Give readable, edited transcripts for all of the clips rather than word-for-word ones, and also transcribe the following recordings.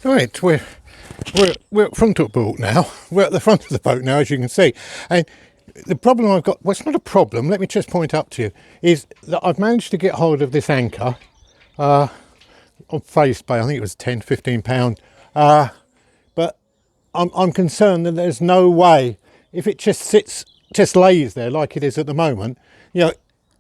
Right, we're at front of the boat now. We're at the front of the boat now, as you can see. And the problem I've got, well, it's not a problem, let me just point up to you, is that I've managed to get hold of this anchor on face pay. I think it was 10, 15 pound. But I'm concerned that there's no way, if it just lays there like it is at the moment, you know,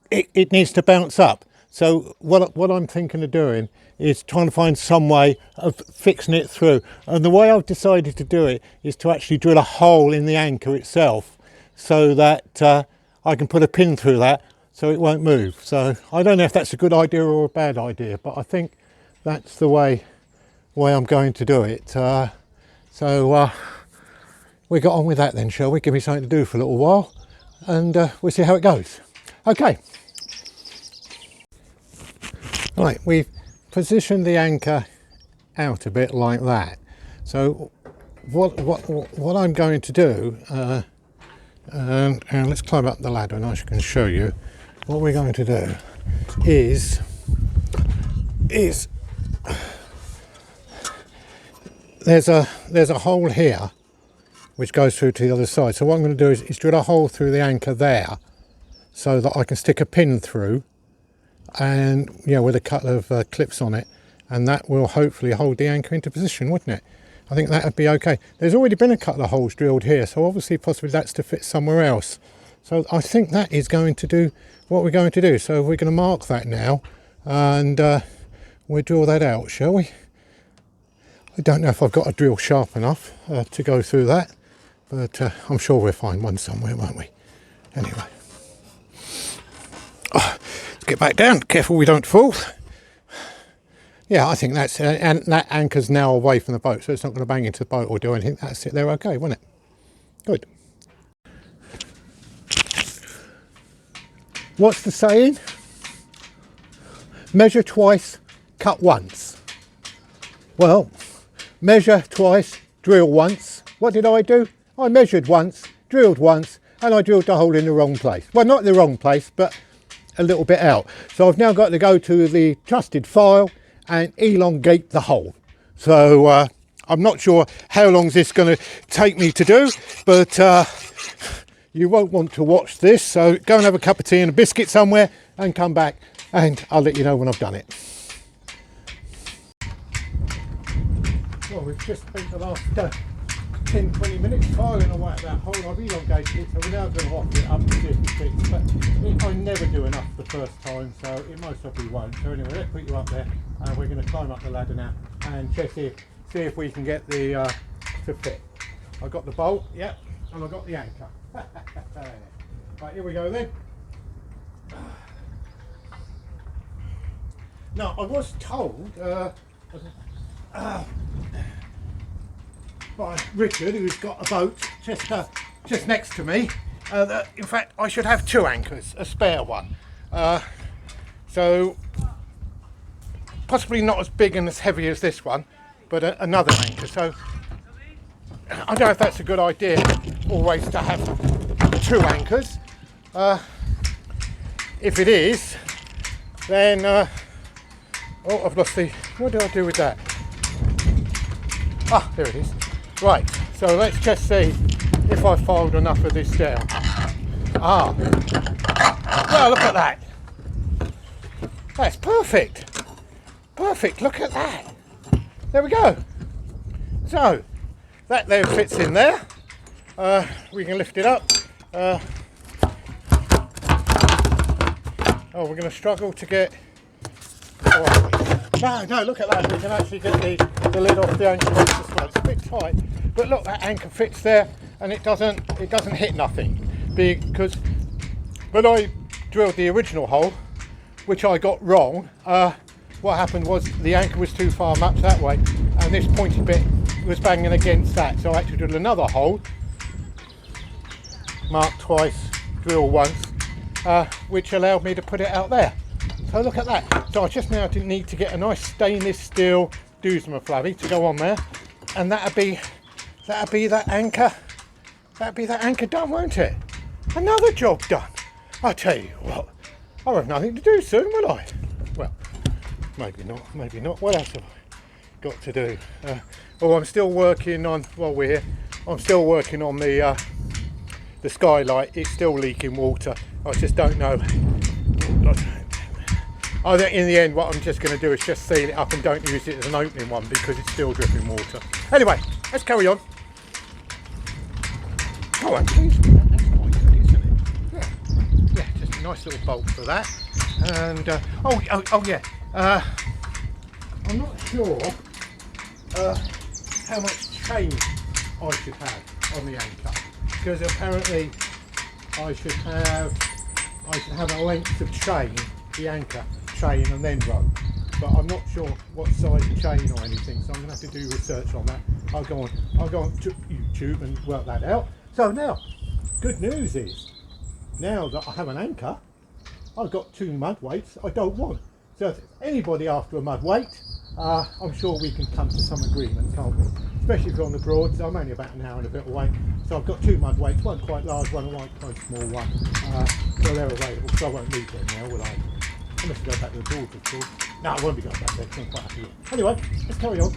it needs to bounce up. So what I'm thinking of doing is trying to find some way of fixing it through. And the way I've decided to do it is to actually drill a hole in the anchor itself so that I can put a pin through that so it won't move. So I don't know if that's a good idea or a bad idea, but I think that's the way I'm going to do it. So we got on with that then, shall we? Give me something to do for a little while and we'll see how it goes. Okay. Right, we've positioned the anchor out a bit like that. So what I'm going to do, and let's climb up the ladder and I can show you. What we're going to do is there's a hole here which goes through to the other side. So what I'm going to do is drill a hole through the anchor there so that I can stick a pin through, and with a couple of clips on it, and that will hopefully hold the anchor into position, wouldn't it? I think that would be okay. There's already been a couple of holes drilled here, so obviously possibly that's to fit somewhere else. So I think that is going to do what we're going to do. So we're going to mark that now, and we'll drill that out, shall we? I don't know if I've got a drill sharp enough to go through that, but I'm sure we'll find one somewhere, won't we? Anyway. Let's get back down, careful we don't fall. Yeah, I think that's, and that anchor's now away from the boat, so it's not going to bang into the boat or do anything. That's it, they're okay, won't it? Good. What's the saying? Measure twice, cut once. Well, measure twice, drill once. What did I do? I measured once, drilled once, and I drilled the hole in the wrong place. Well, not the wrong place, but a little bit out. So I've now got to go to the trusted file and elongate the hole. So I'm not sure how long this is going to take me to do, but you won't want to watch this. So go and have a cup of tea and a biscuit somewhere and come back and I'll let you know when I've done it. Well, we've just spent the last 10-20 minutes filing away at that hole. I've elongated it, so we're now going to offer it up to 56, but I never do enough the first time, so it most probably won't. So anyway, let's put you up there and we're going to climb up the ladder now and see if we can get the to fit. I've got the bolt, yep, and I've got the anchor. Right, here we go then. Now I was told by Richard, who's got a boat just next to me, that in fact I should have two anchors, a spare one. So possibly not as big and as heavy as this one, but another anchor. So I don't know if that's a good idea always to have two anchors. If it is, then oh, I've lost the, what do I do with that? Ah, there it is. Right, so let's just see if I filed enough of this down. Ah, well, look at that. That's perfect. Perfect, look at that. There we go. So, that there fits in there. We can lift it up. Oh, we're going to struggle to get... Oh, no, look at that. We can actually get the lid off the anchor as well. It's a bit tight, but look, that anchor fits there, and it doesn't hit nothing. Because when I drilled the original hole, which I got wrong, what happened was the anchor was too far much that way, and this pointy bit was banging against that. So I had to drill another hole, mark twice, drill once, which allowed me to put it out there. So look at that. So I just now need to get a nice stainless steel Dusma flabby to go on there, and that'd be that anchor. That'd be that anchor done, won't it? Another job done. I tell you what, I'll have nothing to do soon, will I? Well, maybe not. What else have I? got to do. Oh, I'm still working on, while we're here, I'm still working on the skylight. It's still leaking water. I just don't know. I think in the end what I'm just going to do is just seal it up and don't use it as an opening one because it's still dripping water. Anyway, let's carry on. Oh, that's quite good, isn't it? Yeah, just a nice little bolt for that. And oh yeah, I'm not sure how much chain I should have on the anchor, because apparently I should have a length of chain, the anchor chain, and then rope. But I'm not sure what size of chain or anything, so I'm going to have to do research on that. I'll go on to YouTube and work that out. So now, good news is, now that I have an anchor, I've got 2 mud weights I don't want. So if anybody after a mud weight, I'm sure we can come to some agreement, can't we? Especially if you're on the Broads. I'm only about an hour and a bit away. So I've got 2 mud weights, one quite large, one quite small one. So they're available, so I won't need them now, will I? I must go back to the Broads, of course. No, I won't be going back there, 'cause I'm quite happy. Anyway, let's carry on.